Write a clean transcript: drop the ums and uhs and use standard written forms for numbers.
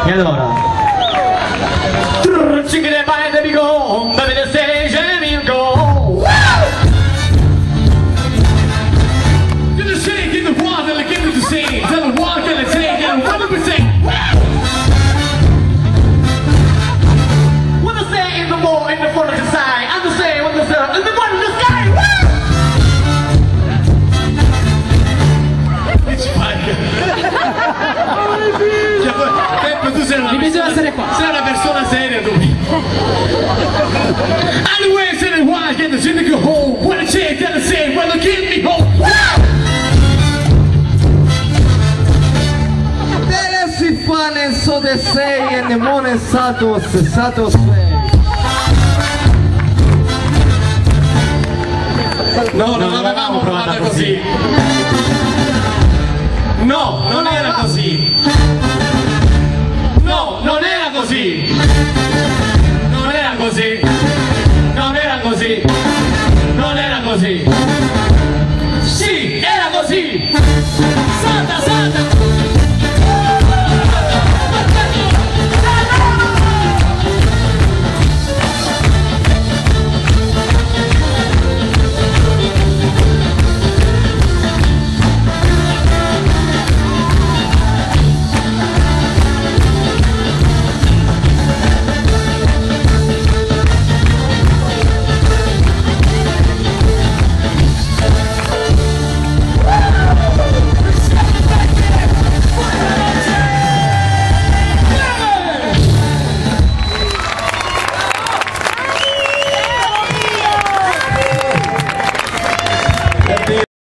E allora? Bisogna essere qua. Sei una persona seria tu. Anyway, say the why, get the city go home. What a change, gotta say, well, give me home. Bene si fa nel so de sei e nemone sato sei. No, non l'avevamo provata così. No, non era così. No, non era così. Non era così. Non era così. Non era così. Sì, era così. Santa, santa.